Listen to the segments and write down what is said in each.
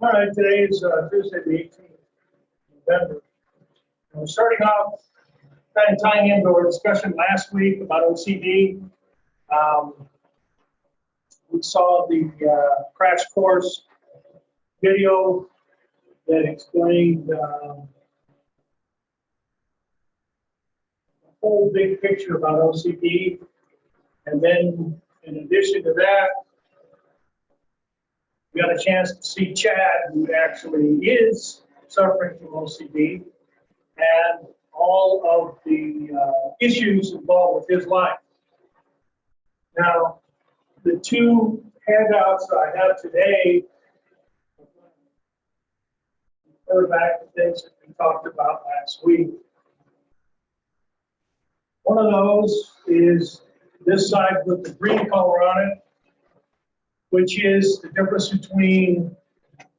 All right, today is Tuesday, the 18th of November. And we're starting off kind of tying into our discussion last week about OCD. We saw the crash course video that explained the whole big picture about OCD. And then in addition to that, we got a chance to see Chad, who actually is suffering from OCD, and all of the issues involved with his life. Now, the two handouts I have today refer back to things that we talked about last week. One of those is this side with the green color on it, which is the difference between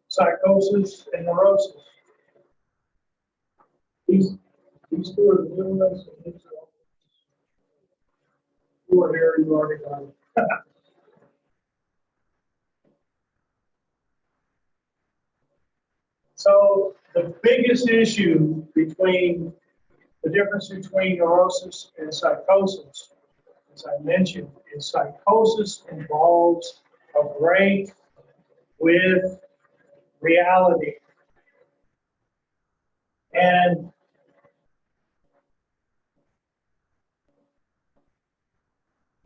psychosis and neurosis. These two are the new ones, and these are you are here, you already got it. So the biggest issue between the difference between neurosis and psychosis, as I mentioned, is psychosis involves a break with reality. And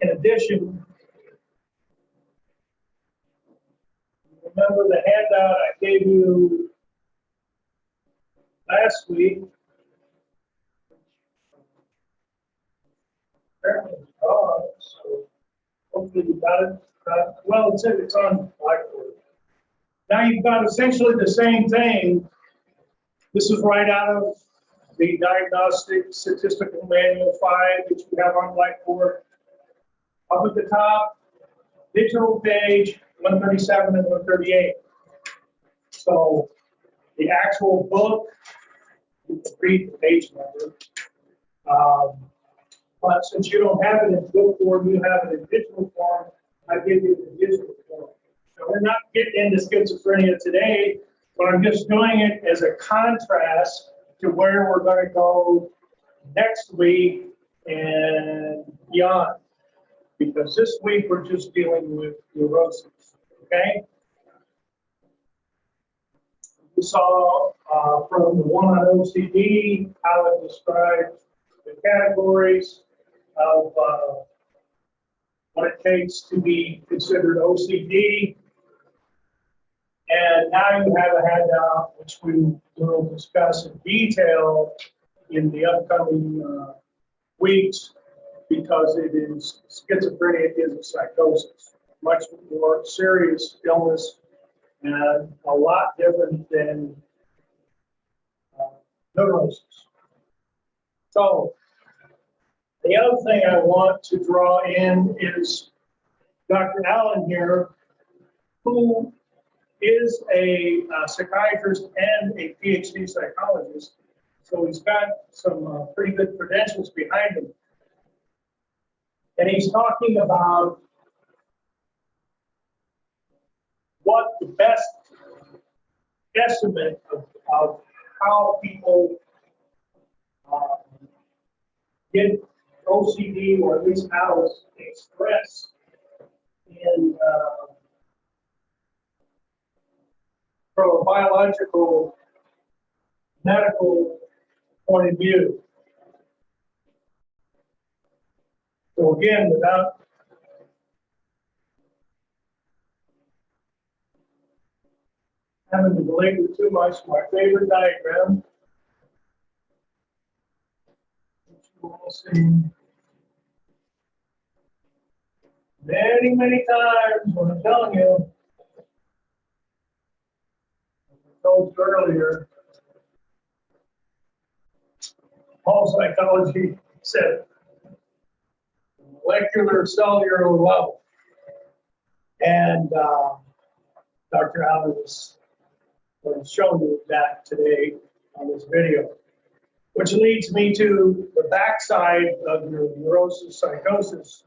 in addition, remember the handout I gave you last week? Apparently it's gone, so hopefully you got it. Well, it's on Blackboard. Now you've got essentially the same thing. This is right out of the Diagnostic Statistical Manual 5 that you have on Blackboard. Up at the top, digital page 137 and 138. So the actual book, you can read the page number. But since you don't have it in book form, you have it in digital form, I give you the digital form. So we're not getting into schizophrenia today, but I'm just doing it as a contrast to where we're going to go next week and beyond. Because this week we're just dealing with neurosis, okay? We saw from the one on OCD how it describes the categories of what it takes to be considered OCD. And now you have a handout which we will discuss in detail in the upcoming weeks, because it is schizophrenia is a psychosis, much more serious illness and a lot different than neurosis. So the other thing I want to draw in is Dr. Allen here, who is a psychiatrist and a PhD psychologist. So he's got some pretty good credentials behind him. And he's talking about what the best estimate of how people get OCD, or at least how it's expressed in from a biological, medical point of view. So again, without having to belabor too much, my favorite diagram, which you will see many, many times when I'm telling you, as I told you earlier, all psychology said molecular cellular level. And Dr. Allen is going to show you that today on this video, which leads me to the backside of your neurosis psychosis.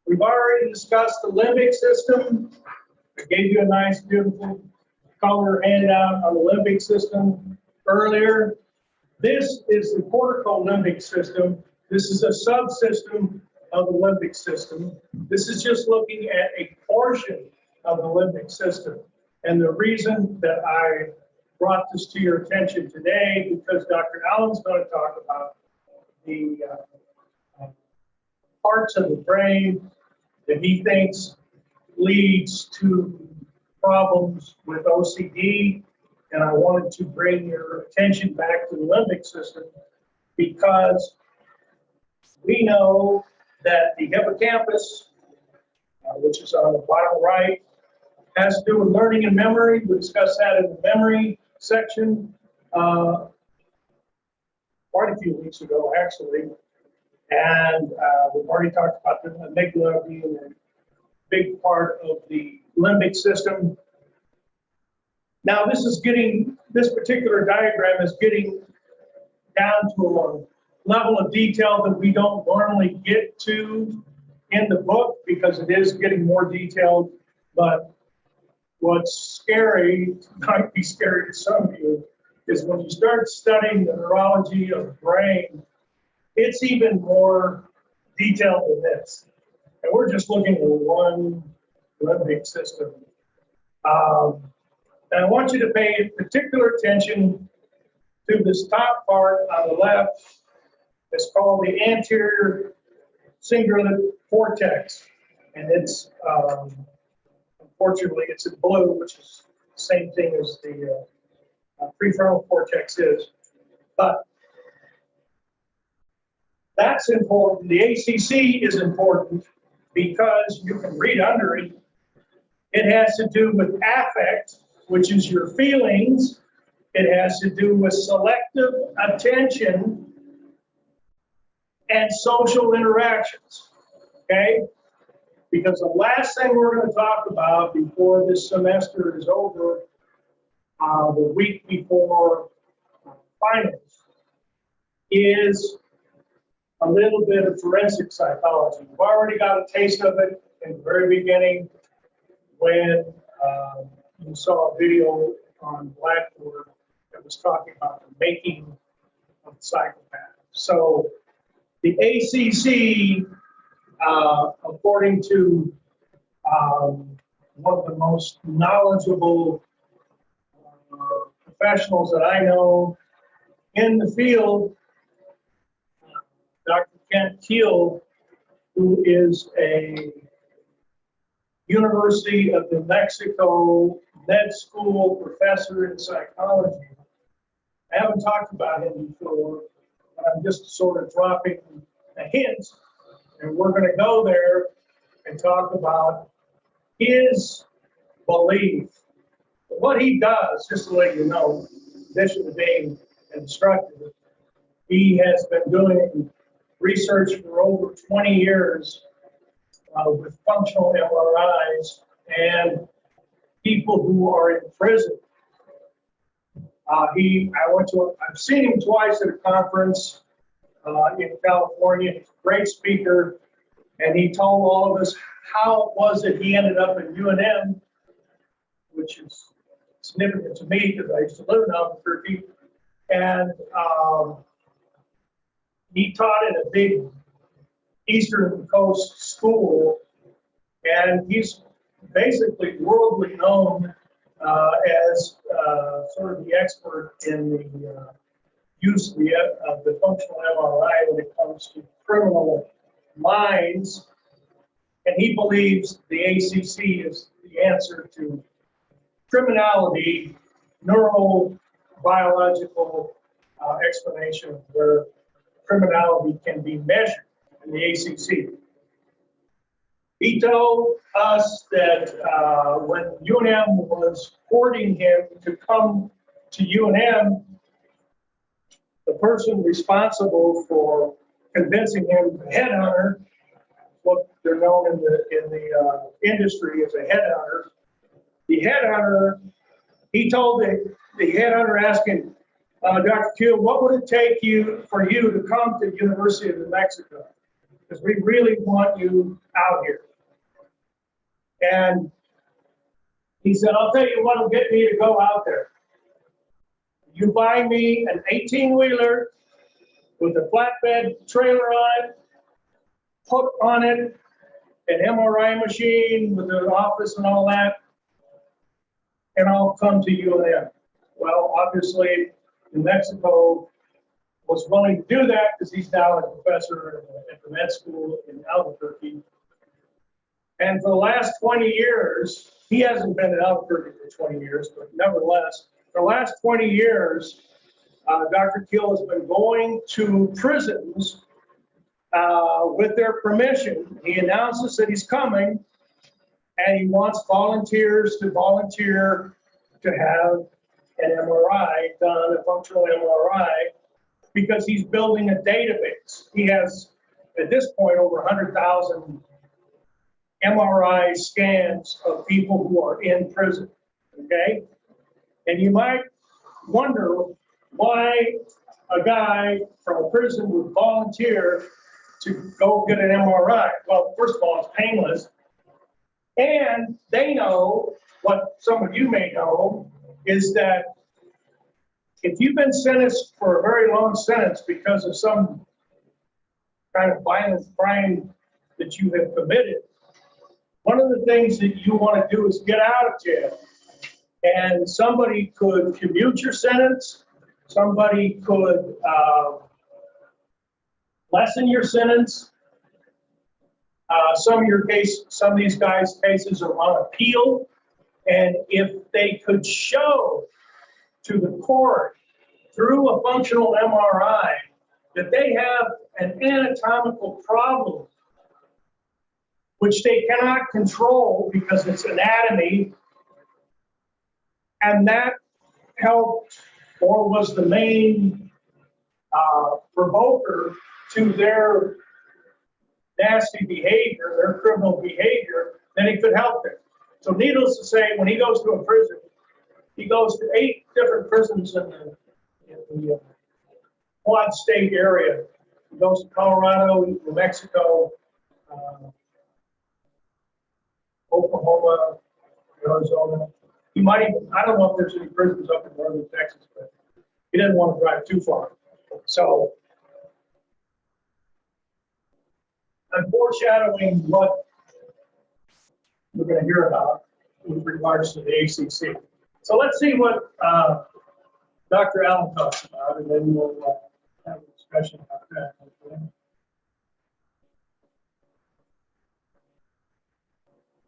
We've already discussed the limbic system. I gave you a nice, beautiful color handout on the limbic system earlier. This is the corticolimbic system. This is a subsystem of the limbic system. This is just looking at a portion of the limbic system. And the reason that I brought this to your attention today, because Dr. Allen's going to talk about the parts of the brain that he thinks leads to problems with OCD. And I wanted to bring your attention back to the limbic system because we know that the hippocampus, which is on the bottom right, has to do with learning and memory. We discussed that in the memory section quite a few weeks ago, actually. And we've already talked about the amygdala being a big part of the limbic system. Now, this particular diagram is getting down to a level of detail that we don't normally get to in the book because it is getting more detailed. But what's scary, might be scary to some of you, is when you start studying the neurology of the brain, it's even more detailed than this. And we're just looking at one limbic system. And I want you to pay particular attention to this top part on the left. It's called the anterior cingulate cortex. And it's, unfortunately, it's in blue, which is the same thing as the prefrontal cortex is. But that's important. The ACC is important because you can read under it. It has to do with affect, which is your feelings. It has to do with selective attention and social interactions, okay? Because the last thing we're going to talk about before this semester is over, the week before finals, is a little bit of forensic psychology. We've already got a taste of it in the very beginning when you saw a video on Blackboard that was talking about the making of the psychopath. So the ACC, according to one of the most knowledgeable professionals that I know in the field, Dr. Kent Keel, who is a University of New Mexico med school professor in psychology. I haven't talked about him before, but I'm just sort of dropping a hint, and we're going to go there and talk about his belief. What he does, just to let you know, in addition to being an instructor, he has been doing research for over 20 years with functional MRIs and people who are in prison. I've seen him twice at a conference in California. He's a great speaker, and he told all of us how it was that he ended up at UNM, which is significant to me because I used to live in Albuquerque. And he taught at a big Eastern Coast school, and he's basically worldly known as sort of the expert in the use of the functional MRI when it comes to criminal minds. And he believes the ACC is the answer to criminality, neurobiological explanation of where criminality can be measured in the ACC. He told us that when UNM was courting him to come to UNM, the person responsible for convincing him to headhunter, what they're known in the industry as a headhunter, the headhunter, he told the headhunter asking, Dr. Keel, what would it take for you to come to the University of New Mexico? Because we really want you out here. And He said, I'll tell you what'll get me to go out there. You buy me an 18-wheeler with a flatbed trailer on it, put on it an MRI machine with an office and all that, and I'll come to UNM. Well, obviously, New Mexico was willing to do that because he's now a professor at the med school in Albuquerque. And for the last 20 years, he hasn't been in Albuquerque for 20 years, but nevertheless, for the last 20 years, Dr. Keel has been going to prisons with their permission. He announces that he's coming, and he wants volunteers to volunteer to have an MRI done, a functional MRI, because he's building a database. He has, at this point, over 100,000 MRI scans of people who are in prison, okay? And you might wonder why a guy from a prison would volunteer to go get an MRI. Well, first of all, it's painless. And they know, what some of you may know, is that if you've been sentenced for a very long sentence because of some kind of violent crime that you have committed, one of the things that you want to do is get out of jail. And somebody could commute your sentence, somebody could lessen your sentence. Some of these guys' cases are on appeal. And if they could show to the court through a functional MRI that they have an anatomical problem, which they cannot control because it's anatomy, and that helped or was the main provoker to their nasty behavior, their criminal behavior, then it could help them. So needless to say, when he goes to a prison, he goes to 8 different prisons in the Quad State area. He goes to Colorado, New Mexico, Oklahoma, Arizona. He might even, I don't know if there's any prisons up in northern Texas, but he didn't want to drive too far. So I'm foreshadowing what we're going to hear about with regards to the ACC. So let's see what Dr. Allen talks about, and then we'll have a discussion about that.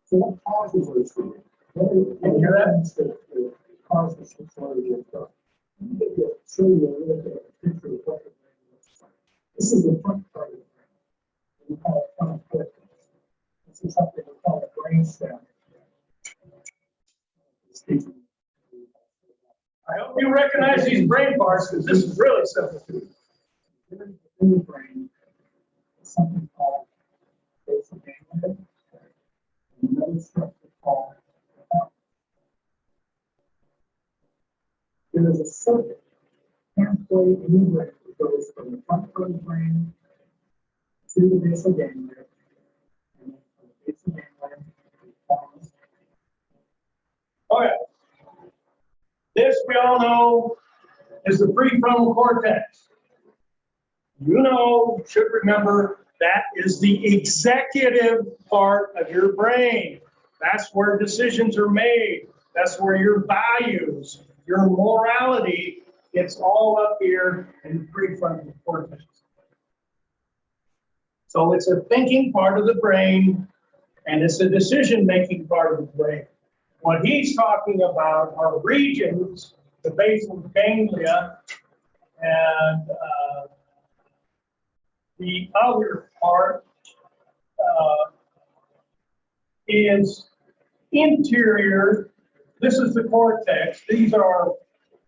So what causes those things? Can you hear that? The causes of shortage of stuff. I'm going to show you a little bit of a picture of what the brain looks like. This is the front part of the brain. We call it frontal cortex. This is something we call a brain stem. I hope you recognize these brain parts because this is really simple. In the brain is something called basal ganglia, and another structure called the heart. There is a circuit halfway in the brain that goes from the front part of the brain to the basal ganglia, and then from the basal ganglia to the thalamus. Okay. This, we all know, is the prefrontal cortex. You know, should remember, that is the executive part of your brain. That's where decisions are made. That's where your values, your morality, it's all up here in the prefrontal cortex. So it's a thinking part of the brain, and it's a decision-making part of the brain. What he's talking about are regions, the basal ganglia, and the other part is interior. This is the cortex. These are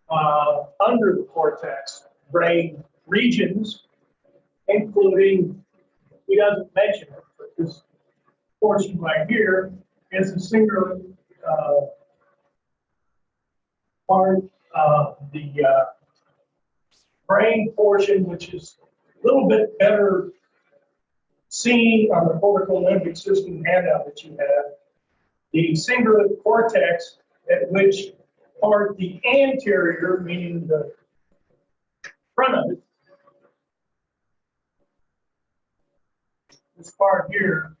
under the cortex brain regions, including, he doesn't mention it, but this portion right here is a singular part of the brain portion, which is a little bit better seen on the cortical limbic system handout that you have. the cingulate cortex, at which part the anterior, meaning the front of it, this part here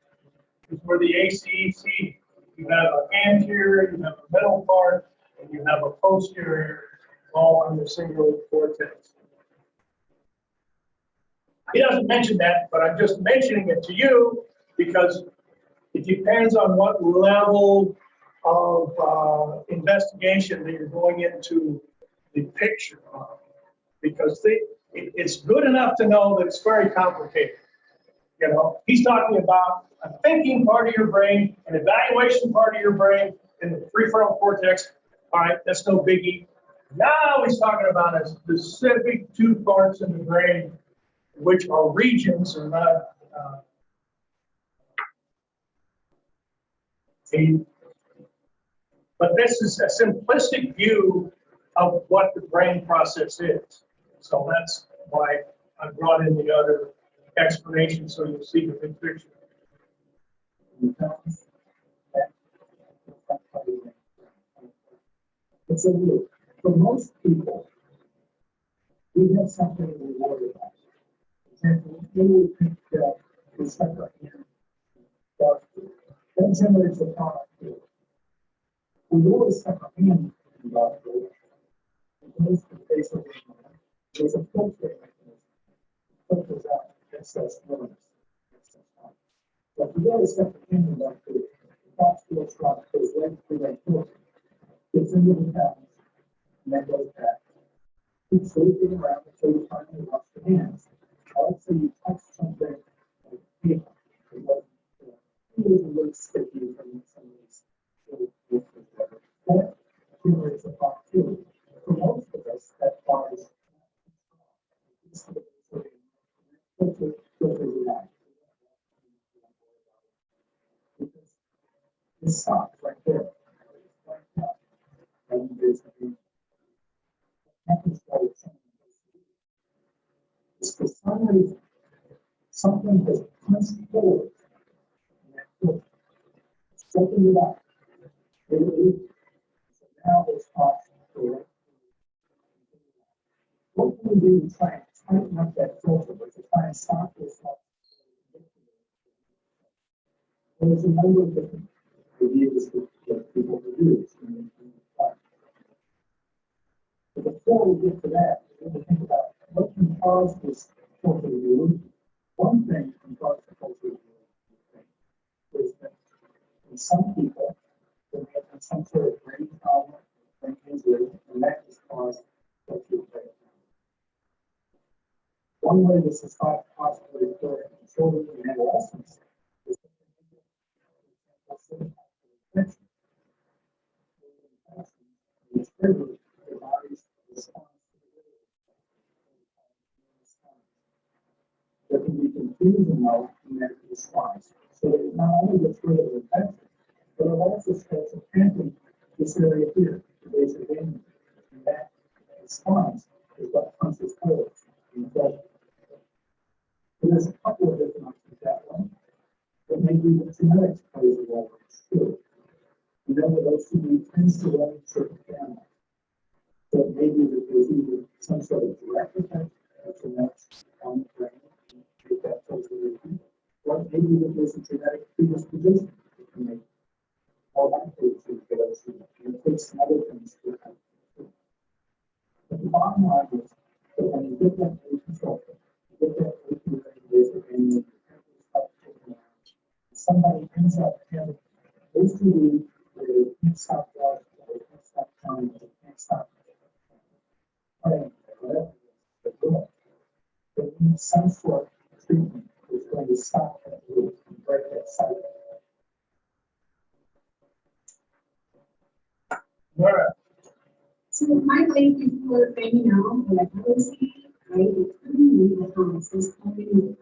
is where the ACEC, you have an anterior, you have a middle part, and you have a posterior, all on the cingulate cortex. He doesn't mention that, but I'm just mentioning it to you because it depends on what level of investigation that you're going into the picture of. Because it's good enough to know that it's very complicated. You know, he's talking about a thinking part of your brain, an evaluation part of your brain, and the prefrontal cortex. All right, that's no biggie. Now he's talking about a specific two parts in the brain, which are regions and not but this is a simplistic view of what the brain process is. So that's why I brought in the other explanation so you'll see the big picture. It's a loop. For most people, we have something we worry about. For example, we will think that we stuck our hand dark blue. That generates a product blue. We always stuck our hand in dark blue. It goes to the base of the mind. There's a filtering mechanism. It filters out excess noise, excess light. But if you really stuck your hand in dark blue, the thought feels strong, goes right through that filter. Gets into the patterns, and then goes back. Keep sweeping around until you finally wash your hands. Let's say you touch something like paper. It was a little sticky from some of these little whatever. That generates a thought too. For most of us, that thought is filters it out. Because it stops right there. Right now. And there's it's for some reason, something has punched forward in that filter. It's opened it up. So now it's possible. What can we do to try and tighten up that filter, but to try and stop this? Well, there's a number of different ideas that people can use. But before we get to that, we have to think about what can cause this filter to be loose. One thing can cause the filter to be loose is that in some people, they may have some sort of brain problem, brain injury, and that has caused filter to break. One way this is thought possibly occur in children and adolescents is their bodies respond to the there can be confusion though in that response. So that it not only gets rid of the infection, but it also starts attacking this area here, the base of the vein. And that response is what punches holes in the blood. So there's a couple of different options that one. But maybe the genetics plays a role too. You know that OCD tends to run in certain families. So maybe that there's either some sort of direct effect of genetics on the brain, make that filtration, or maybe that there's a genetic predisposition that can make all likely to get OCD. And it takes some other things to happen. But the bottom line is that when you get that patient filter, you get that patient basic and somebody ends up having OCD where they can't stop walking, they can't stop counting, they can't stop praying, whatever they're doing. They need some sort of treatment that's going to stop that loop and break that cycle. Laura. So my thank you for finding out that I was right, it's pretty neat that Thomas is coming.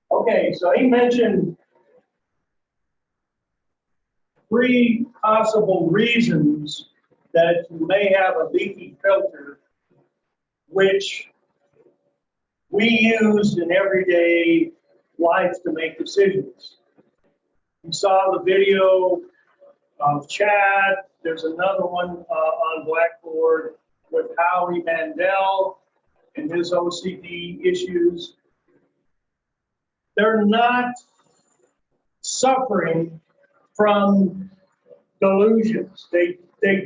Okay, so he mentioned 3 possible reasons that you may have a leaky filter, which we use in everyday life to make decisions. You saw the video of Chad. There's another one on Blackboard with Howie Mandel and his OCD issues. They're not suffering from delusions. They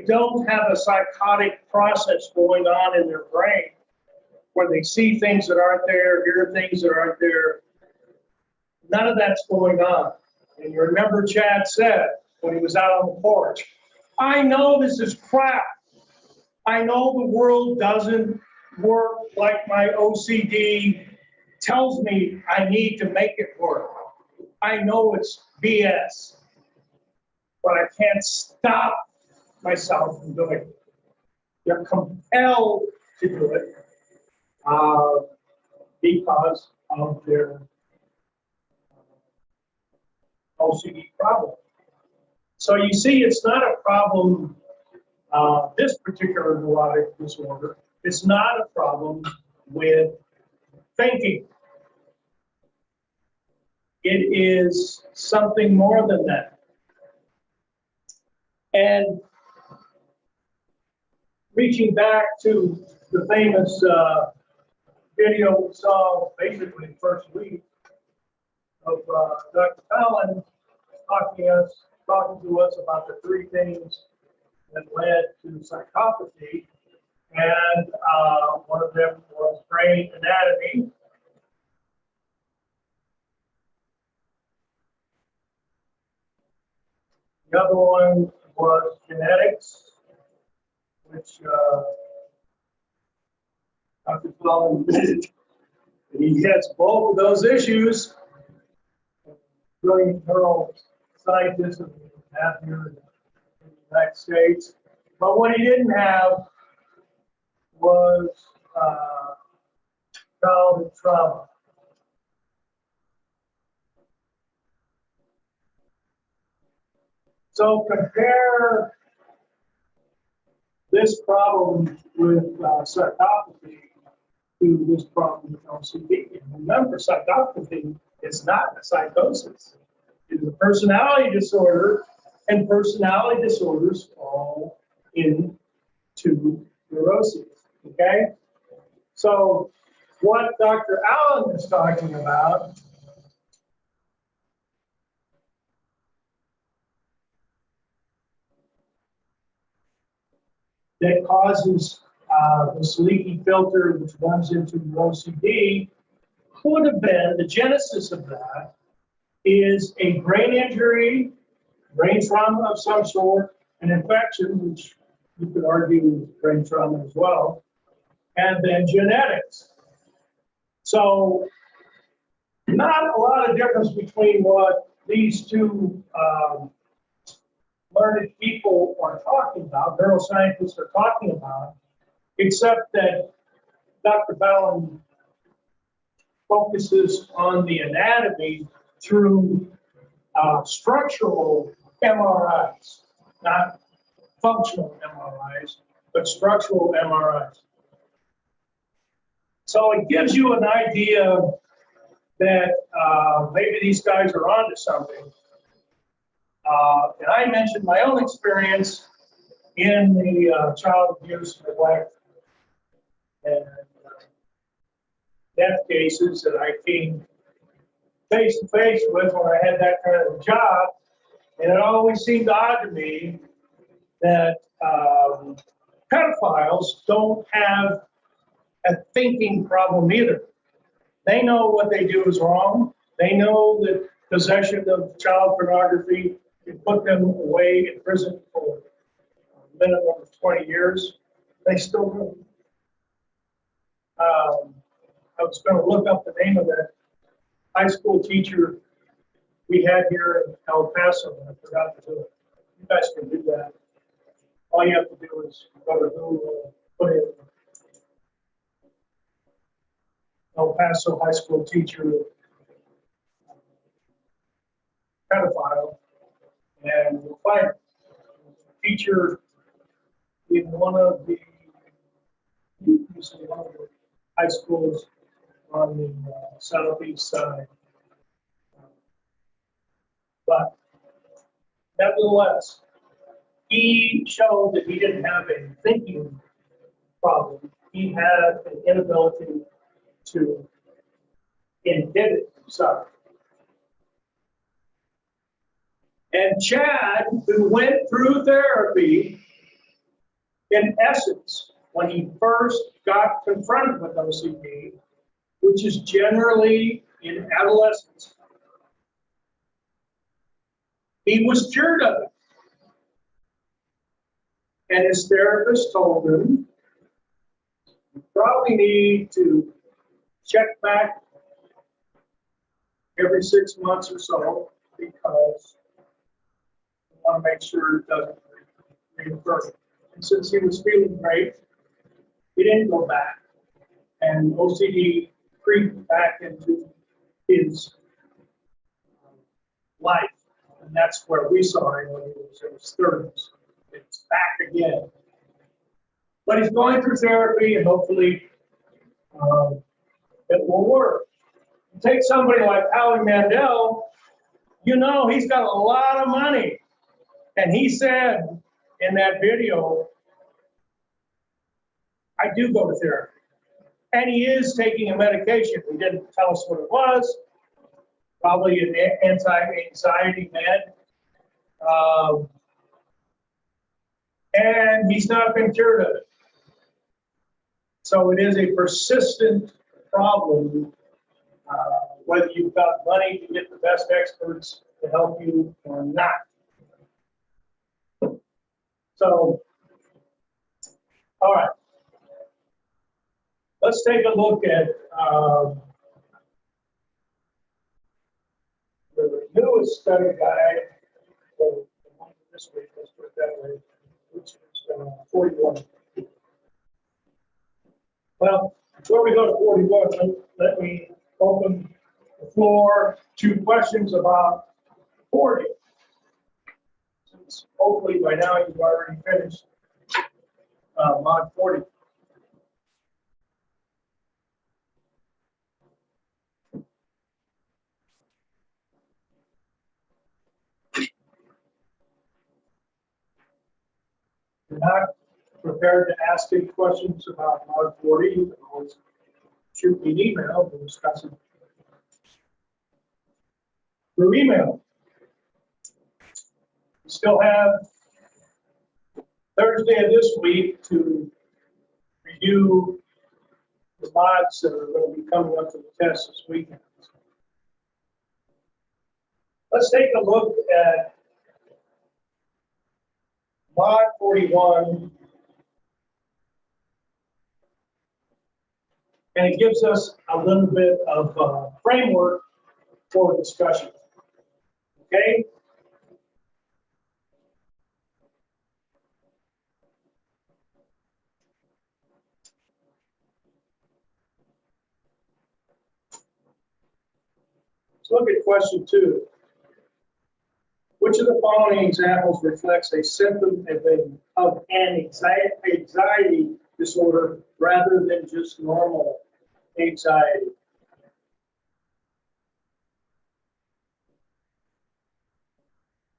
don't have a psychotic process going on in their brain where they see things that aren't there, hear things that aren't there. None of that's going on. And you remember Chad said when he was out on the porch, I know this is crap. I know the world doesn't work like my OCD tells me I need to make it work. I know it's BS, but I can't stop myself from doing it. They're compelled to do it because of their OCD problem. So you see, it's not a problem, this particular neurotic disorder, it's not a problem with thinking. It is something more than that. And reaching back to the famous video we saw basically first week of Dr. Fallon talking to us about the 3 things that led to psychopathy. And one of them was brain anatomy. The other one was genetics, which Dr. Fallon admitted he has both of those issues. Brilliant neuroscientist of here in the United States. But what he didn't have was childhood trauma. So compare this problem with psychopathy to this problem with OCD. And remember, psychopathy is not a psychosis. It is a personality disorder, and personality disorders fall into neuroses. Okay? So what Dr. Allen is talking about that causes this leaky filter, which runs into your OCD, could have been, the genesis of that is a brain injury, brain trauma of some sort, an infection, which you could argue is brain trauma as well, and then genetics. So not a lot of difference between what these 2 learned people are talking about, neuroscientists are talking about, except that Dr. Fallon focuses on the anatomy through structural MRIs, not functional MRIs, but structural MRIs. So it gives you an idea that maybe these guys are onto something. And I mentioned my own experience in the child abuse, neglect, and death cases that I came face to face with when I had that kind of a job. And it always seemed odd to me that pedophiles don't have a thinking problem either. They know what they do is wrong. They know that possession of child pornography can put them away in prison for a minimum of 20 years. They still do. I was going to look up the name of that high school teacher we had here in El Paso, and I forgot to do it. You guys can do that. All you have to do is go to Google and put in El Paso high school teacher pedophile, and we'll find it. Teacher in one of the high schools on the southeast side. But nevertheless, he showed that he didn't have a thinking problem. He had an inability to inhibit himself. And Chad, who went through therapy, in essence, when he first got confronted with OCD, which is generally in adolescence, he was cured of it. And his therapist told him, you probably need to check back every 6 months or so because you want to make sure it doesn't reoccur. And since he was feeling great, he didn't go back. And OCD creeped back into his life. And that's where we saw him when he was in his 30s. It's back again. But he's going through therapy, and hopefully it will work. Take somebody like Howie Mandel, you know he's got a lot of money. And he said in that video, I do go to therapy. And he is taking a medication. He didn't tell us what it was. Probably an anti-anxiety med. And he's not been cured of it. So it is a persistent problem, whether you've got money to get the best experts to help you or not. So, all right. Let's take a look at the newest study guide for this week, let's put it that way, which is 41. Well, before we go to 41, let me open the floor to questions about 40. Since hopefully by now you've already finished mod 40. If you're not prepared to ask any questions about mod 40, you can always shoot me an email to discuss it through email. We still have Thursday of this week to review the mods that are going to be coming up to the test this weekend. Let's take a look at mod 41. And it gives us a little bit of framework for discussion. Okay? Let's look at question 2. Which of the following examples reflects a symptom of an anxiety disorder rather than just normal anxiety?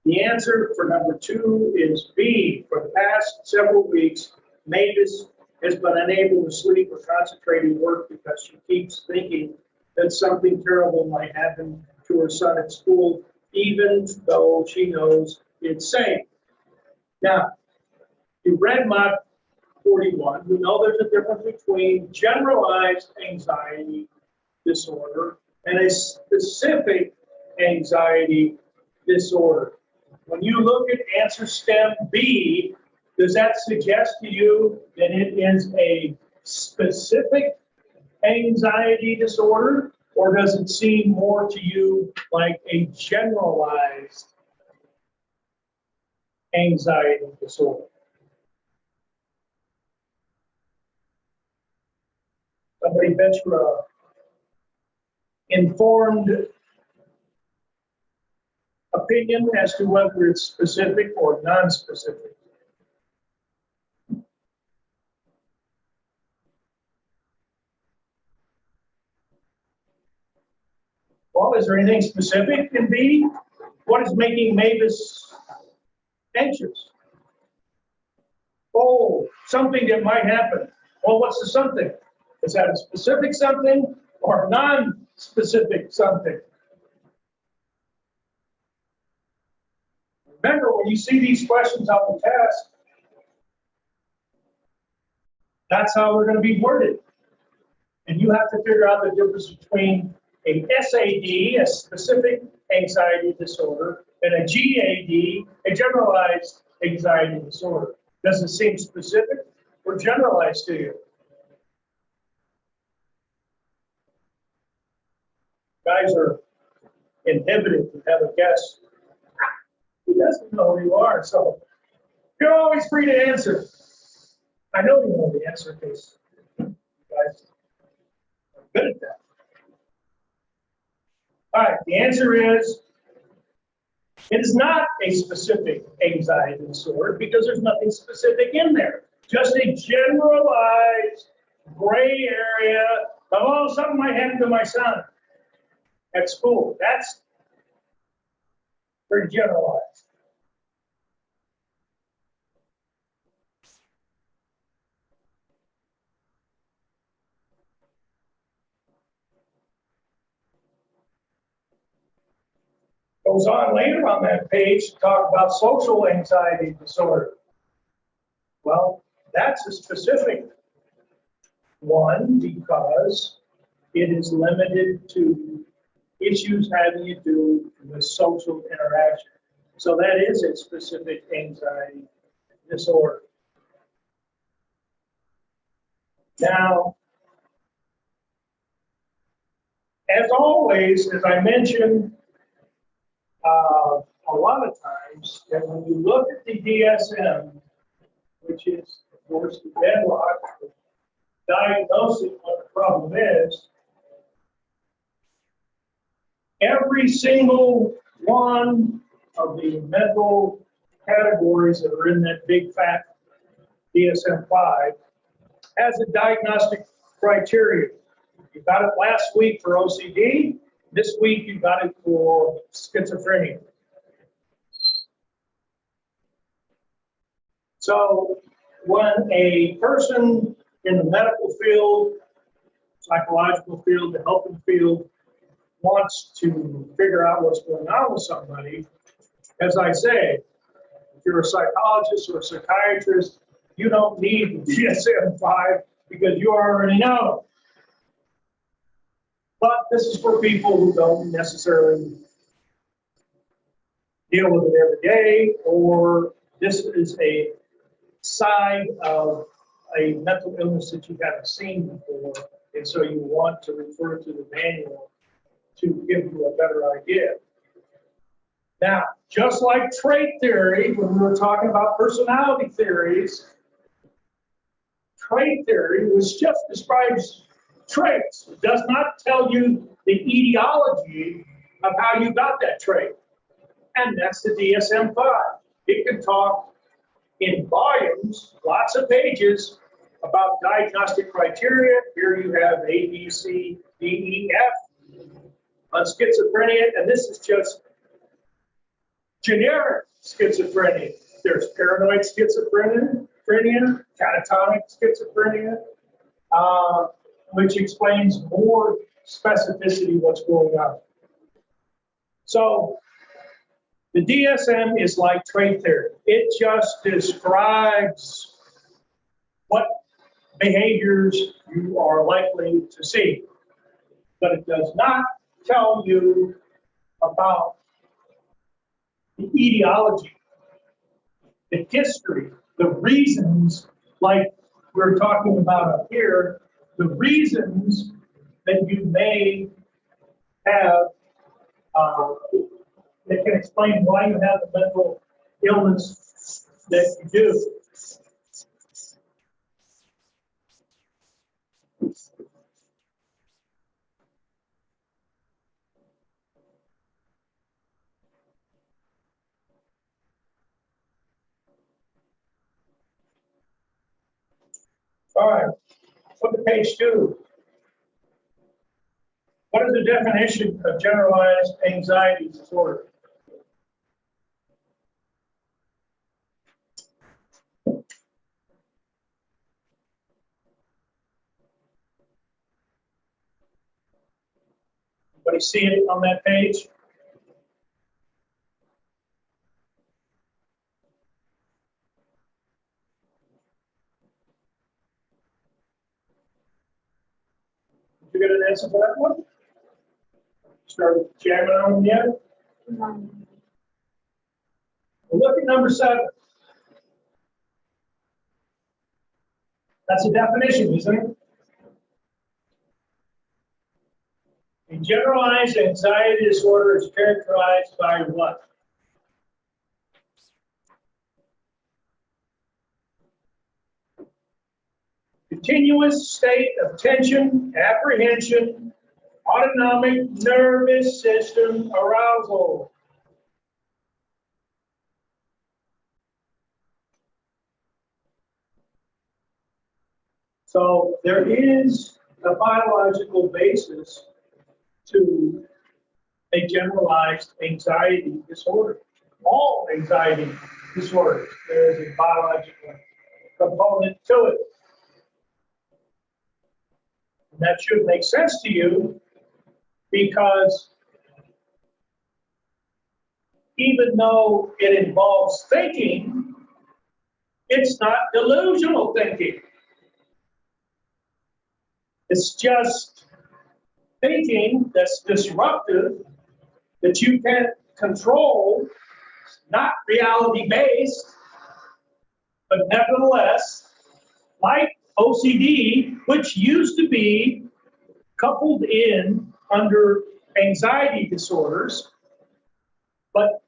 The answer for number 2 is B. For the past several weeks, Mavis has been unable to sleep or concentrate at work because she keeps thinking that something terrible might happen to her son at school, even though she knows it's safe. Now, you read mod 41, you know there's a difference between generalized anxiety disorder and a specific anxiety disorder. When you look at answer stem B, does that suggest to you that it is a specific anxiety disorder, or does it seem more to you like a generalized anxiety disorder? Somebody venture informed opinion as to whether it's specific or non-specific. Well, is there anything specific in B? What is making Mavis anxious? Oh, something that might happen. Well, what's the something? Is that a specific something or a non-specific something? Remember, when you see these questions on the test, that's how they're going to be worded. And you have to figure out the difference between a SAD, a specific anxiety disorder, and a GAD, a generalized anxiety disorder. Does it seem specific or generalized to you? Guys are inhibited to have a guess. He doesn't know who you are, so you're always free to answer. I know you know the answer because you guys are good at that. All right, the answer is, it is not a specific anxiety disorder because there's nothing specific in there. Just a generalized gray area of, oh, something might happen to my son at school. That's very generalized. Goes on later on that page to talk about social anxiety disorder. Well, that's a specific one because it is limited to issues having to do with social interaction. So that is a specific anxiety disorder. Now, as always, as I mentioned, a lot of times, that when you look at the DSM, which is, of course, the bedrock of diagnosing what the problem is, every single one of the mental categories that are in that big fat DSM-5 has a diagnostic criteria. You got it last week for OCD. This week you got it for schizophrenia. So when a person in the medical field, psychological field, the helping field, wants to figure out what's going on with somebody, as I say, if you're a psychologist or a psychiatrist, you don't need the DSM-5 because you already know. But this is for people who don't necessarily deal with it every day, or this is a side of a mental illness that you haven't seen before, and so you want to refer to the manual to give you a better idea. Now, just like trait theory, when we were talking about personality theories, trait theory was just describes traits. It does not tell you the etiology of how you got that trait. And that's the DSM-5. It can talk in volumes, lots of pages, about diagnostic criteria. Here you have A, B, C, D, E, F on schizophrenia, and this is just generic schizophrenia. There's paranoid schizophrenia, catatonic schizophrenia, which explains more specificity what's going on. So the DSM is like trait theory. It just describes what behaviors you are likely to see, but it does not tell you about the etiology, the history, the reasons, like we're talking about up here, the reasons that you may have that can explain why you have the mental illness that you do. All right, look at page 2. What is the definition of generalized anxiety disorder? Anybody see it on that page? Did you get an answer for that one? Start jamming on them yet? Well, look at number 7. That's a definition, isn't it? A generalized anxiety disorder is characterized by what? Continuous state of tension, apprehension, autonomic nervous system arousal. So there is a biological basis to a generalized anxiety disorder. All anxiety disorders, there is a biological component to it. And that should make sense to you because even though it involves thinking, it's not delusional thinking. It's just thinking that's disruptive, that you can't control, not reality-based, but nevertheless, like OCD, which used to be coupled in under anxiety disorders, but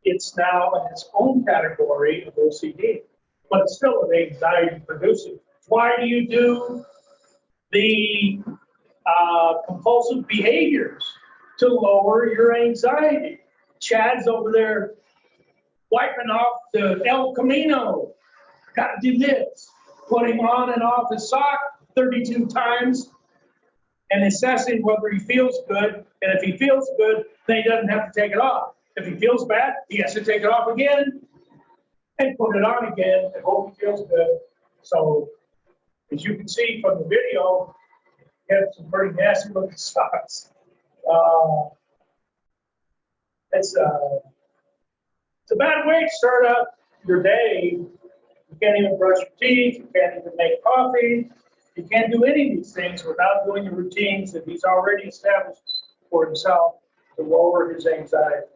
it's now in its own category of OCD, but it's still an anxiety producing. Why do you do the compulsive behaviors? To lower your anxiety. Chad's over there wiping off the El Camino. Got to do this. Putting on and off his sock 32 times and assessing whether he feels good. And if he feels good, then he doesn't have to take it off. If he feels bad, he has to take it off again and put it on again and hope he feels good. So, as you can see from the video, he had some pretty nasty looking socks. It's a bad way to start out your day. You can't even brush your teeth. You can't even make coffee. You can't do any of these things without doing the routines that he's already established for himself to lower his anxiety.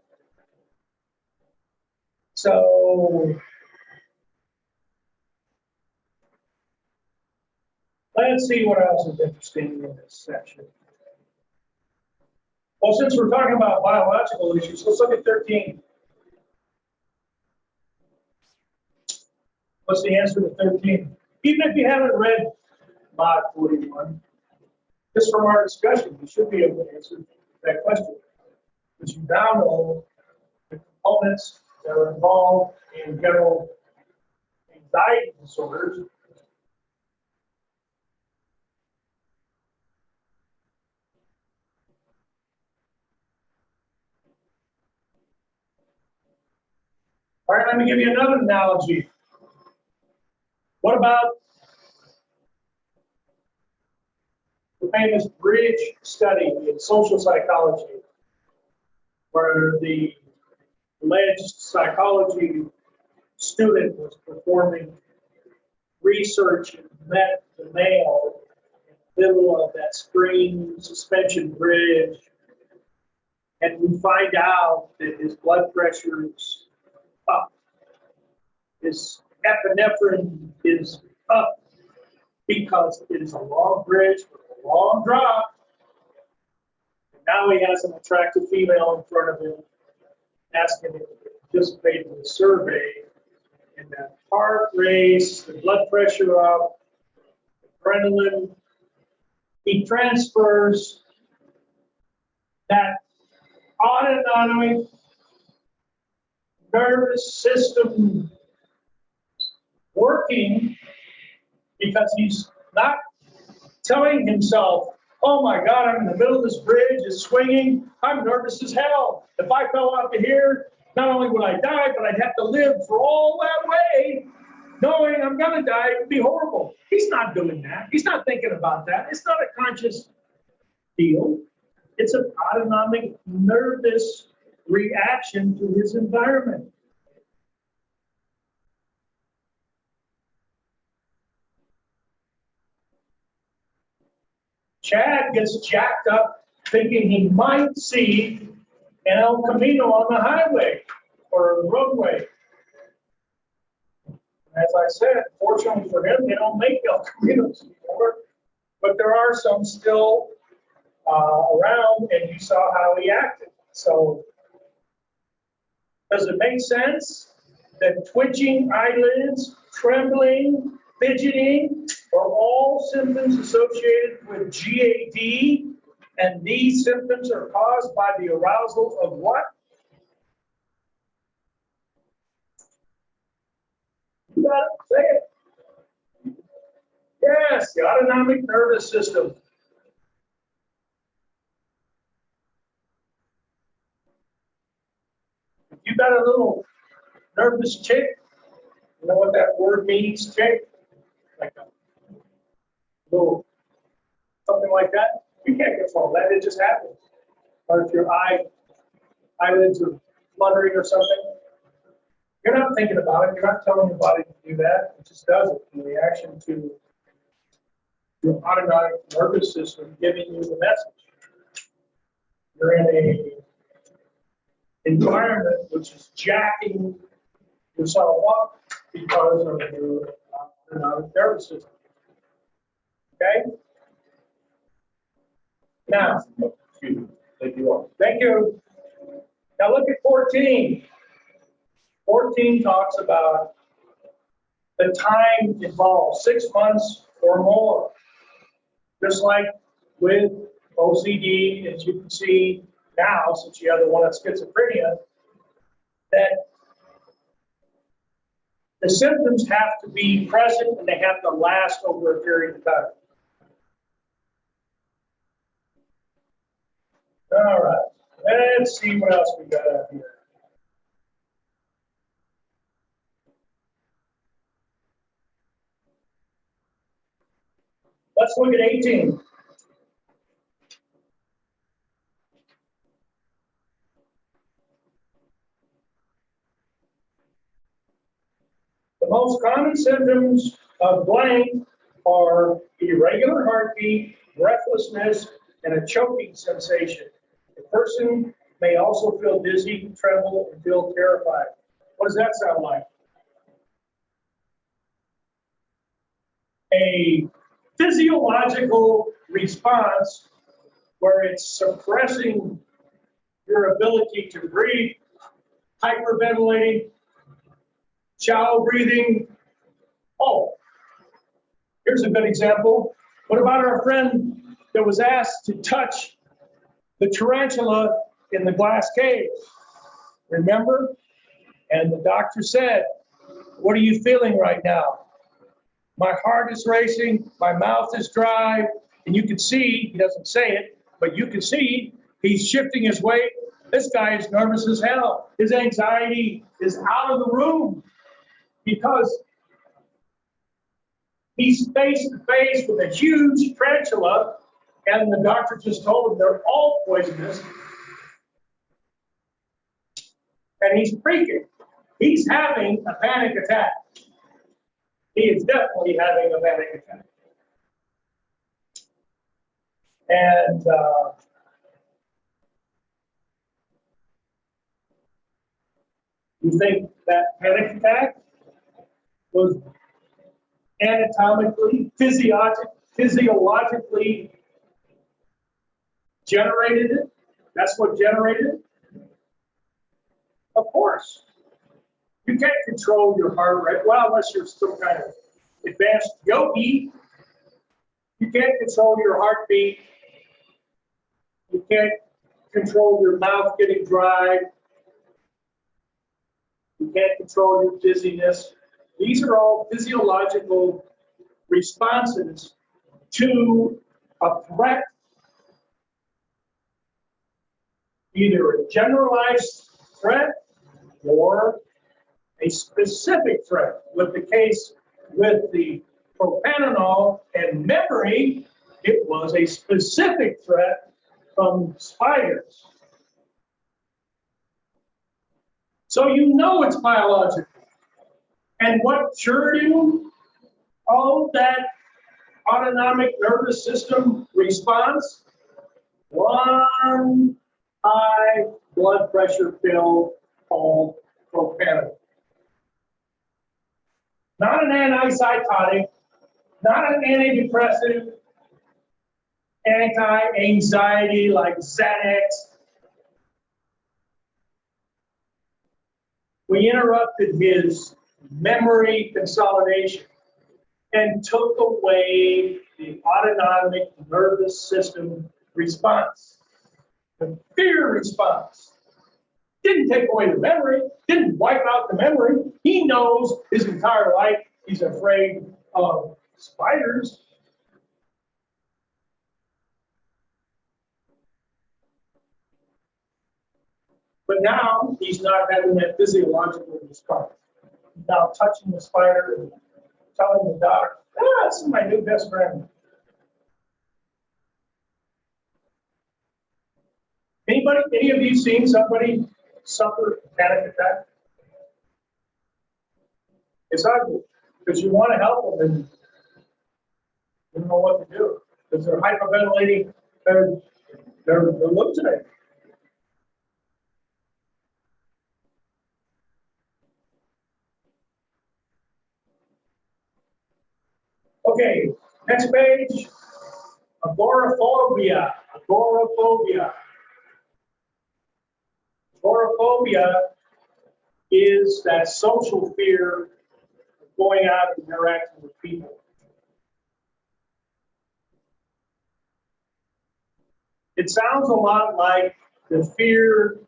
So let's see what else is interesting in this section. Well, since we're talking about biological issues, let's look at 13. What's the answer to 13? Even if you haven't read Mod 41, just from our discussion, you should be able to answer that question. Because you now know the components that are involved in general anxiety disorders. All right, let me give you another analogy. What about the famous bridge study in social psychology, where the alleged psychology student was performing research and met the male in the middle of that spring suspension bridge, and we find out that his blood pressure is up. His epinephrine is up because it is a long bridge with a long drop. And now he has an attractive female in front of him, asking him to participate in the survey. And that heart race, the blood pressure up, adrenaline, he transfers that autonomic nervous system working because he's not telling himself, oh my God, I'm in the middle of this bridge, it's swinging, I'm nervous as hell. If I fell out to here, not only would I die, but I'd have to live for all that way, knowing I'm gonna die, it would be horrible. He's not doing that. He's not thinking about that. It's not a conscious deal. It's an autonomic nervous reaction to his environment. Chad gets jacked up thinking he might see an El Camino on the highway or the roadway. As I said, fortunately for him, they don't make El Caminos anymore, but there are some still around, and you saw how he acted. So, does it make sense that twitching eyelids, trembling, fidgeting are all symptoms associated with GAD, and these symptoms are caused by the arousal of what? You got it, say it. Yes, the autonomic nervous system. If you got a little nervous tick, you know what that word means, tick? Like a little, something like that. You can't control that, it just happens. Or if your eyelids are fluttering or something, you're not thinking about it, you're not telling your body to do that, it just does it in reaction to your autonomic nervous system giving you the message. You're in a environment which is jacking yourself up because of your autonomic nervous system. Okay? Now, Excuse me. Thank you all. thank you. Now look at 14. 14 talks about the time involved, 6 months or more. Just like with OCD, as you can see now, since you have the one on schizophrenia, that the symptoms have to be present and they have to last over a period of time. All right, let's see what else we got out here. Let's look at 18. The most common symptoms of blank are irregular heartbeat, breathlessness, and a choking sensation. The person may also feel dizzy, tremble, and feel terrified. What does that sound like? A physiological response where it's suppressing your ability to breathe, hyperventilating, shallow breathing. Oh, here's a good example. What about our friend that was asked to touch the tarantula in the glass cave? Remember? And the doctor said, what are you feeling right now? My heart is racing, my mouth is dry, and you can see, he doesn't say it, but you can see he's shifting his weight. This guy is nervous as hell. His anxiety is out of the room because he's face to face with a huge tarantula, and the doctor just told him they're all poisonous. And he's freaking. He's having a panic attack. He is definitely having a panic attack. And you think that panic attack was anatomically, physiologically generated it? That's what generated it? Of course. You can't control your heart rate. Well, unless you're some kind of advanced yogi, you can't control your heartbeat. You can't control your mouth getting dry. You can't control your dizziness. These are all physiological responses to a threat, either a generalized threat or a specific threat. With the case with the propanol and memory, it was a specific threat from spiders. So you know it's biological. And what cured you? Oh, that autonomic nervous system response? One high blood pressure pill called propanol. Not an antipsychotic, not an antidepressant, anti-anxiety like Xanax. We interrupted his memory consolidation and took away the autonomic nervous system response, the fear response. Didn't take away the memory, didn't wipe out the memory. He knows his entire life he's afraid of spiders. But now he's not having that physiological response. He's now touching the spider and telling the doctor, this is my new best friend. Any of you seen somebody suffer a panic attack? It's ugly, because you want to help them and you don't know what to do, because they're hyperventilating, they're hallucinating. Okay, next page, agoraphobia. Agoraphobia. Agoraphobia is that social fear of going out and interacting with people. It sounds a lot like the fear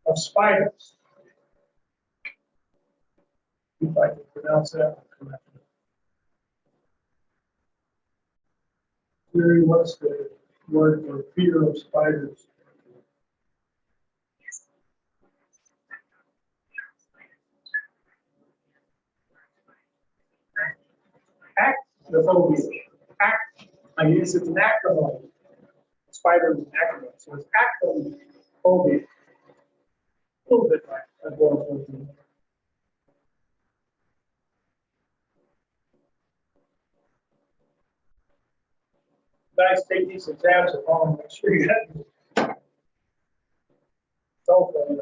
of spiders. If I can pronounce that correctly. Jerry, what's the word for fear of spiders? Acrophobia. I guess it's an acronym. Spider is an acronym. So it's acrophobia. A little bit like agoraphobia. Guys, take these exams at home. Make sure you have cell phone.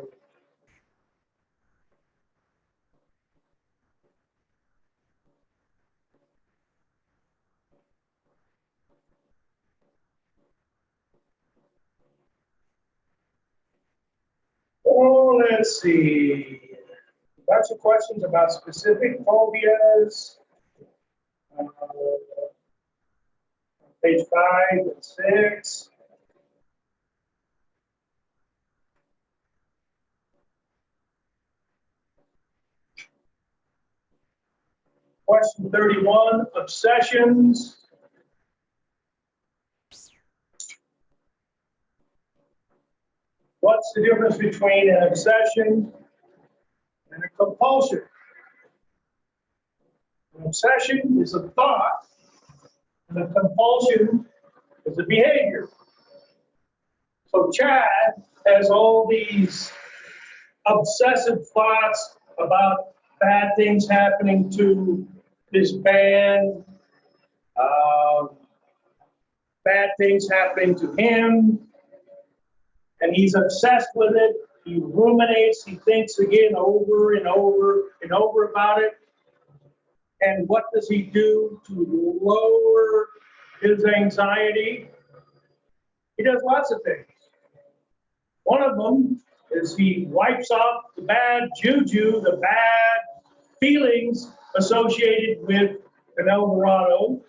Oh, let's see. Lots of questions about specific phobias. Page 5 and 6. Question 31, obsessions. What's the difference between an obsession and a compulsion? An obsession is a thought, and a compulsion is a behavior. So Chad has all these obsessive thoughts about bad things happening to his band, bad things happening to him, and he's obsessed with it. He ruminates, he thinks again over and over and over about it. And what does he do to lower his anxiety? He does lots of things. One of them is he wipes off the bad juju, the bad feelings associated with an El Dorado.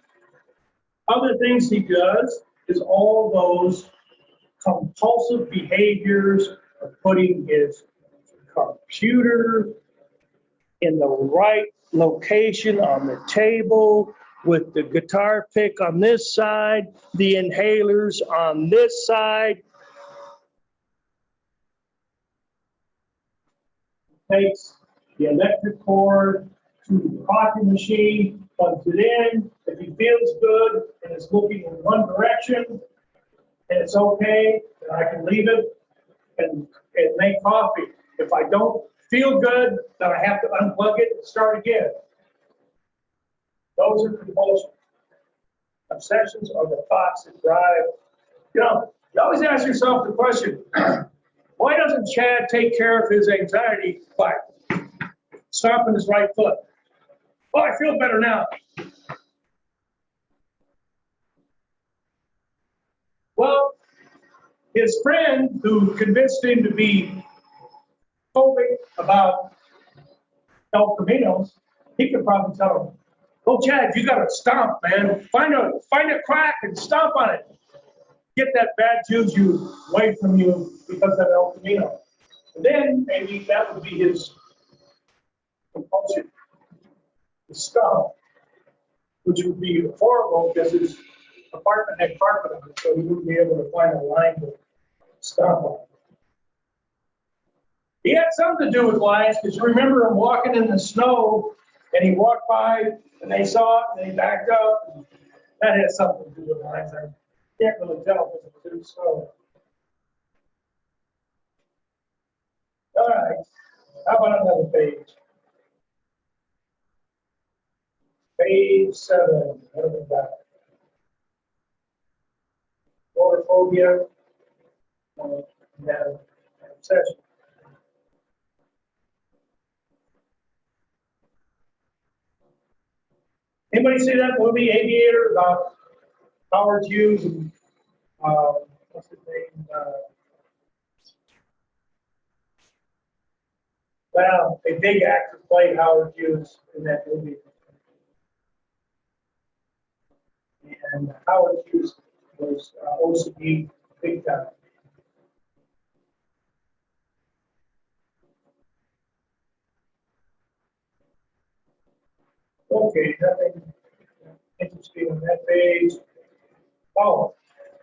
Other things he does is all those compulsive behaviors of putting his computer in the right location on the table with the guitar pick on this side, the inhalers on this side. Takes the electric cord to the coffee machine, plugs it in. If he feels good and it's looking in one direction and it's okay, then I can leave it and make coffee. If I don't feel good, then I have to unplug it and start again. Those are compulsions. Obsessions are the thoughts that drive. You know, you always ask yourself the question, why doesn't Chad take care of his anxiety by stomping his right foot? Oh, I feel better now. Well, his friend who convinced him to be phobic about El Caminos, he could probably tell him, oh, Chad, you got to stomp, man. Find a crack and stomp on it. Get that bad juju away from you because of El Camino. And then maybe that would be his compulsion, the stomp, which would be horrible because his apartment had carpet on it, so he wouldn't be able to find a line to stomp on. He had something to do with lions because you remember him walking in the snow and he walked by and they saw it and they backed up. And that had something to do with lions. I can't really tell because it was in snow. All right. How about another page? Page 7. What have we got? Photophobia and obsession. Anybody see that movie Aviator about Howard Hughes and what's his name? Well, a big actor played Howard Hughes in that movie. And Howard Hughes was OCD big time. Okay, nothing interesting on that page. Oh,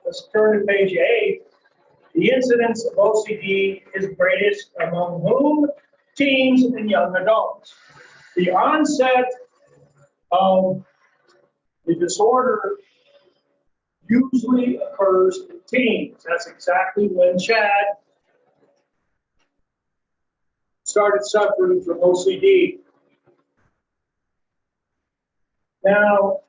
let's turn to page 8. The incidence of OCD is greatest among whom? Teens and young adults. The onset of the disorder usually occurs in teens. That's exactly when Chad started suffering from OCD. Now,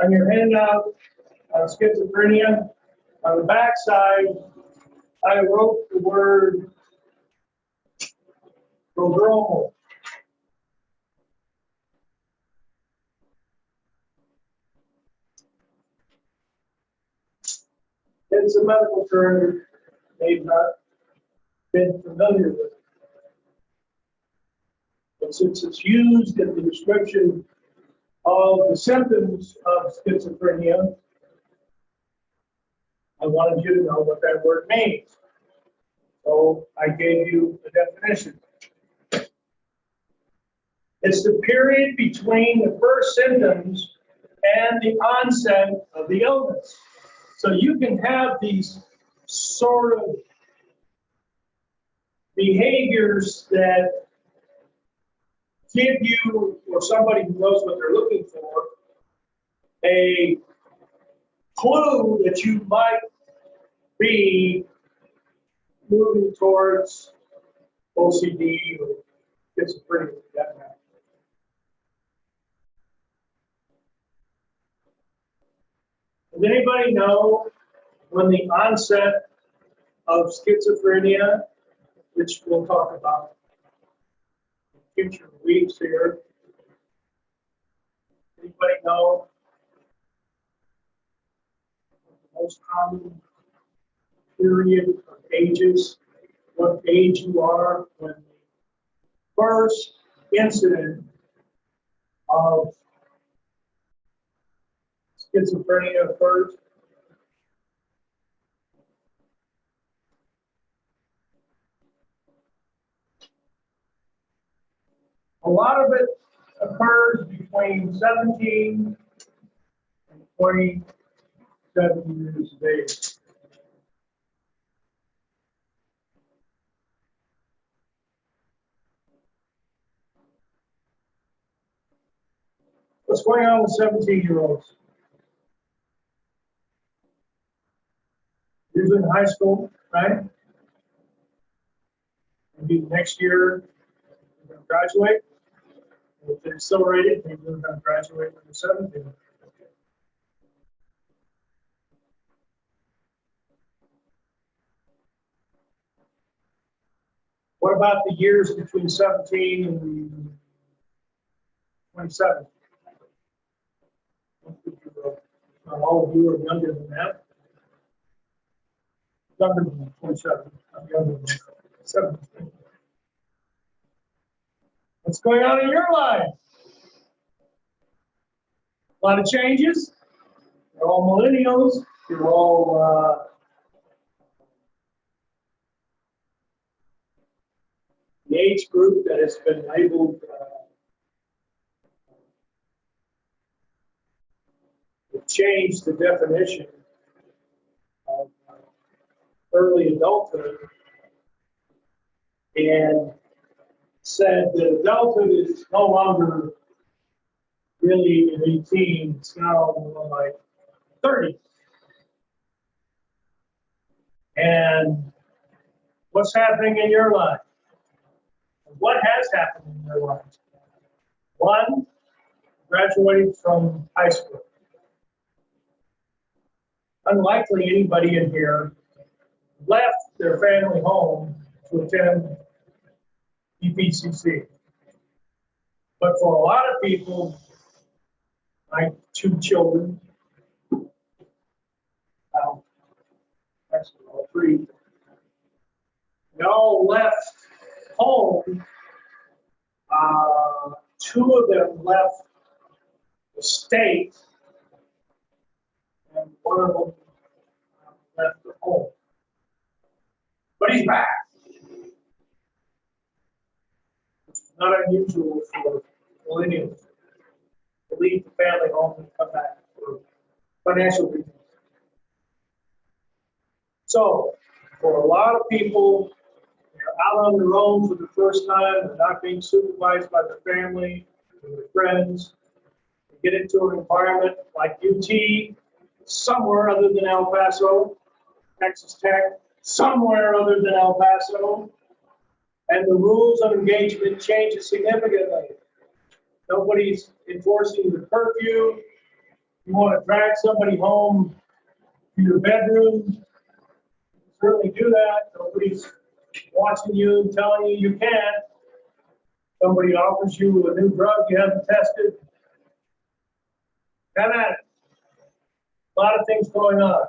on your handout, schizophrenia, on the back side, I wrote the word prodromal. It's a medical term they've not been familiar with. But since it's used in the description of the symptoms of schizophrenia, I wanted you to know what that word means. So I gave you the definition. It's the period between the first symptoms and the onset of the illness. So you can have these sort of behaviors that give you, or somebody who knows what they're looking for, a clue that you might be moving towards OCD or schizophrenia, for that matter. Does anybody know when the onset of schizophrenia, which we'll talk about in future weeks here? Anybody know the most common period of ages, what age you are when the first incident of schizophrenia occurs? A lot of it occurs between 17 and 27 years of age. What's going on with 17-year-olds? Usually in high school, right? Maybe next year, they're going to graduate. If they're accelerated, maybe they're going to graduate when they're 17. What about the years between 17 and 27? All of you are younger than that. Younger than 27. I'm younger than 17. What's going on in your life? A lot of changes. You're all millennials. You're all the age group that has been labeled change the definition of early adulthood and said that adulthood is no longer really an 18, it's now more like 30. And what's happening in your life? What has happened in your life? One, graduating from high school. Unlikely anybody in here left their family home to attend EPCC. But for a lot of people, like 2 children, actually all 3, they all left home. 2 of them left the state, and 1 of them left the home. But he's back. It's not unusual for millennials to leave the family home and come back for financial reasons. So, for a lot of people, they're out on their own for the first time. They're not being supervised by their family or their friends. They get into an environment like UT, somewhere other than El Paso, Texas Tech, somewhere other than El Paso, and the rules of engagement changes significantly. Nobody's enforcing the curfew. You want to drag somebody home to your bedroom, certainly do that. Nobody's watching you and telling you you can't. Somebody offers you a new drug you haven't tested. Have at it. A lot of things going on.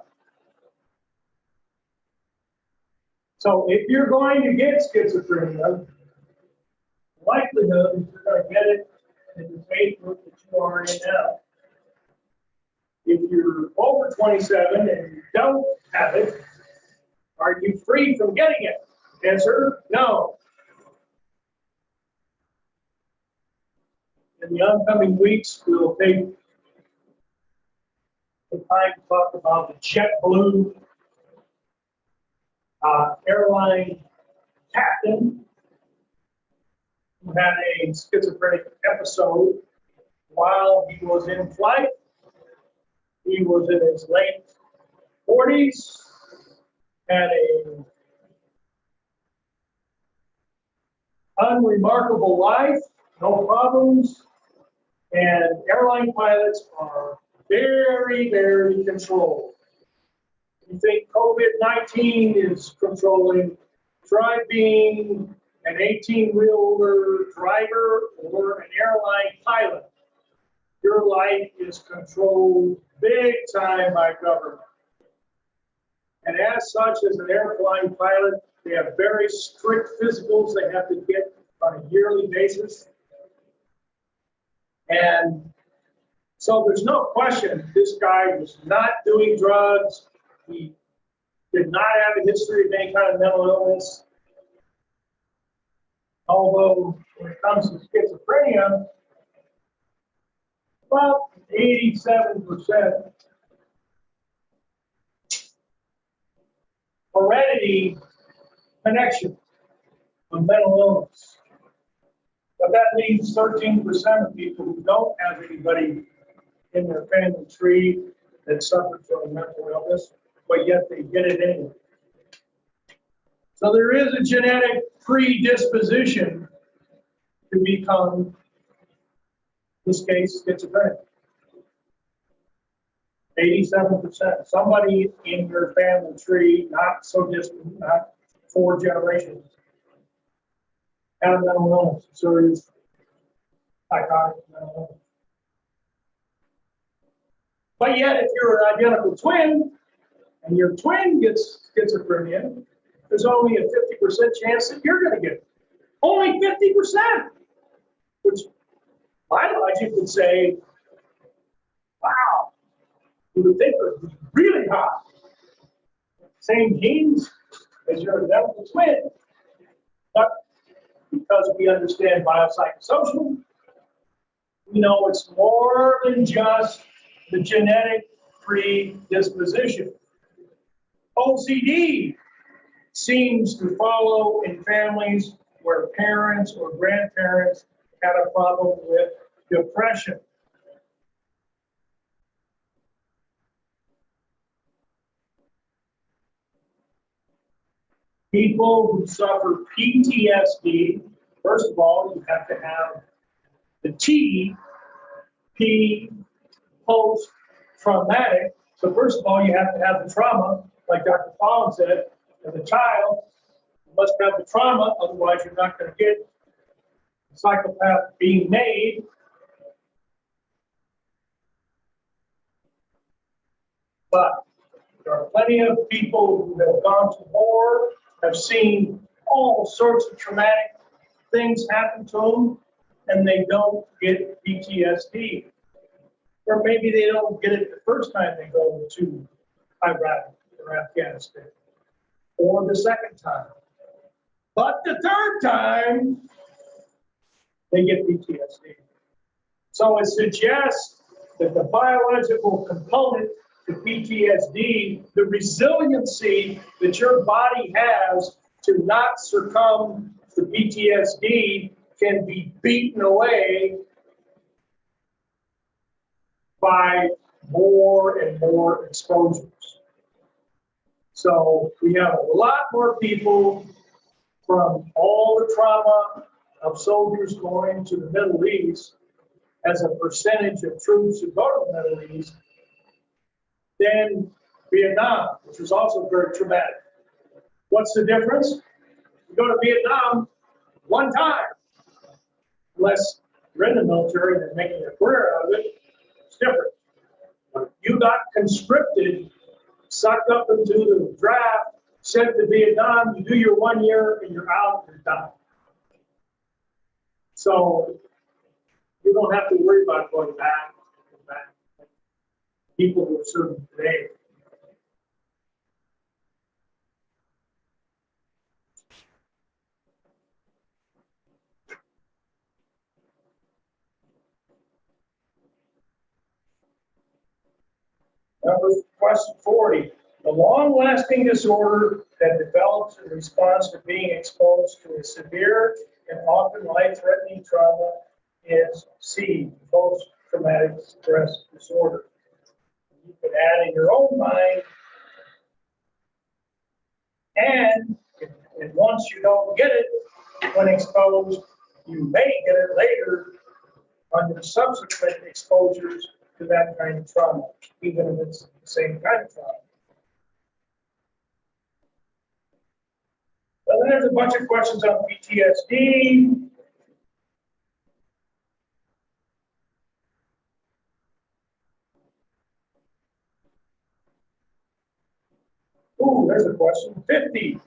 So if you're going to get schizophrenia, the likelihood is you're going to get it in the age group that you are in now. If you're over 27 and you don't have it, are you free from getting it? Answer, no. In the upcoming weeks, we'll take the time to talk about the JetBlue airline captain who had a schizophrenic episode while he was in flight. He was in his late 40s, had a unremarkable life, no problems, and airline pilots are very, very controlled. You think COVID-19 is controlling, try being an 18-wheeler driver or an airline pilot. Your life is controlled big time by government. And as such, as an airline pilot, they have very strict physicals they have to get on a yearly basis. And so there's no question this guy was not doing drugs. He did not have a history of any kind of mental illness. Although when it comes to schizophrenia, about 87% heredity connection of mental illness. But that leaves 13% of people who don't have anybody in their family tree that suffers from a mental illness, but yet they get it anyway. So there is a genetic predisposition to become, in this case, schizophrenic. 87%. Somebody in your family tree, not so distant, not 4 generations, had a mental illness, serious psychotic mental illness. But yet, if you're an identical twin, and your twin gets schizophrenia, there's only a 50% chance that you're going to get it. Only 50%! Which, my logic would say, wow, you would think it would be really high. Same genes as your identical twin. But because we understand biopsychosocial, we know it's more than just the genetic predisposition. OCD seems to follow in families where parents or grandparents had a problem with depression. People who suffer PTSD, first of all, you have to have the T, P, post-traumatic. So first of all, you have to have the trauma, like Dr. Fallon said, as a child. You must have the trauma, otherwise you're not going to get a psychopath being made. But there are plenty of people who have gone to war, have seen all sorts of traumatic things happen to them, and they don't get PTSD. Or maybe they don't get it the first time they go to Iraq or Afghanistan, or the second time. But the third time, they get PTSD. So it suggests that the biological component to PTSD, the resiliency that your body has to not succumb to PTSD, can be beaten away by more and more exposures. So we have a lot more people from all the trauma of soldiers going to the Middle East as a percentage of troops who go to the Middle East than Vietnam, which was also very traumatic. What's the difference? You go to Vietnam one time, unless you're in the military and they're making a career out of it, it's different. But you got conscripted, sucked up into the draft, sent to Vietnam, you do your 1 year and you're out, you're done. So you don't have to worry about going back. People who are serving today. Number question 40. The long-lasting disorder that develops in response to being exposed to a severe and often life-threatening trauma is C, post-traumatic stress disorder. You can add in your own mind, and once you don't get it when exposed, you may get it later under subsequent exposures to that kind of trauma, even if it's the same kind of trauma. Well, then there's a bunch of questions on PTSD. Ooh, there's a question. 50.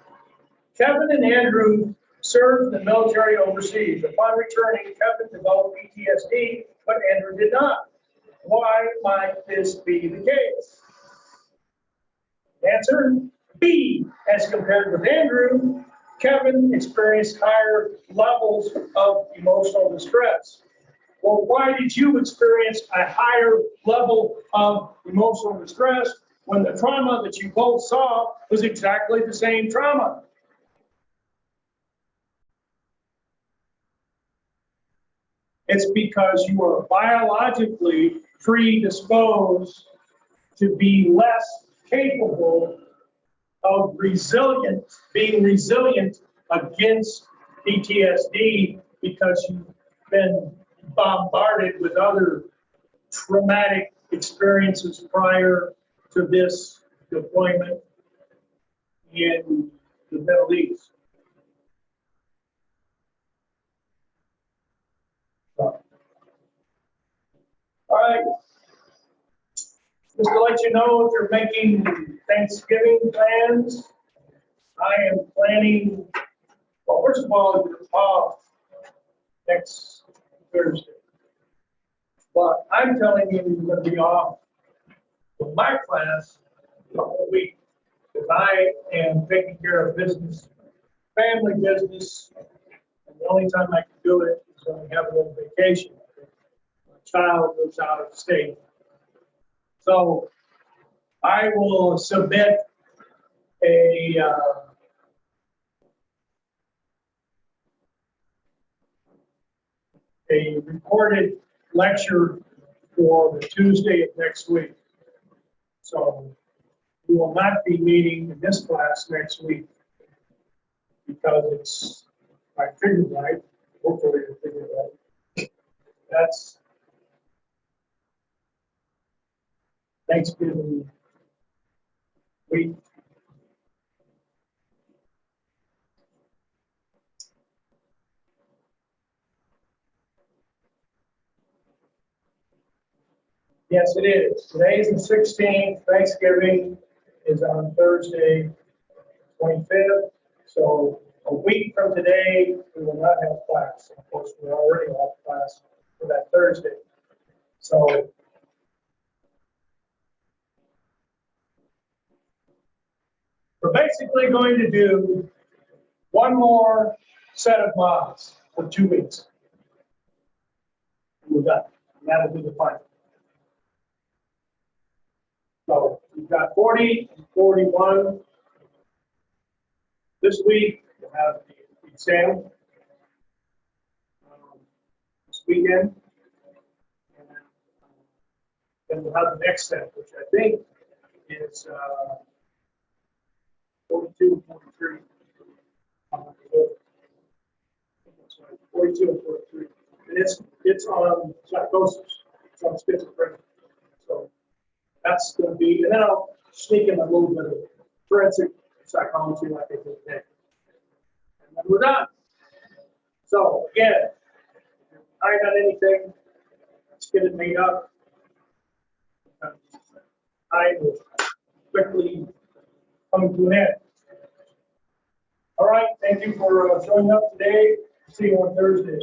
Kevin and Andrew served in the military overseas. Upon returning, Kevin developed PTSD, but Andrew did not. Why might this be the case? Answer, B, as compared with Andrew, Kevin experienced higher levels of emotional distress. Well, why did you experience a higher level of emotional distress when the trauma that you both saw was exactly the same trauma? It's because you are biologically predisposed to be less capable of being resilient against PTSD because you've been bombarded with other traumatic experiences prior to this deployment in the Middle East. So, all right. Just to let you know, if you're making Thanksgiving plans, I am planning, well, first of all, you're off next Thursday. But I'm telling you, you're going to be off from my class the whole week. Because I am taking care of business, family business, and the only time I can do it is when we have a little vacation. My child goes out of state. So I will submit a recorded lecture for the Tuesday of next week. So we will not be meeting in this class next week because it's, I figured right, hopefully I figured right. That's Thanksgiving week. Yes, it is. Today is the 16th. Thanksgiving is on Thursday, 25th. So a week from today, we will not have class. Of course, we're already off class for that Thursday. So we're basically going to do one more set of mods for 2 weeks. We're done. And that'll be the final. So we've got 40 and 41. This week, we'll have the exam this weekend. And then we'll have the next set, which I think is 42 and 43. That's right, 42 and 43. And it's on psychosis. It's on schizophrenia. So that's going to be, and then I'll sneak in a little bit of forensic psychology like I did today. And then we're done. So again, if I got anything, let's get it made up. I will quickly come to an end. All right, thank you for showing up today. See you on Thursday.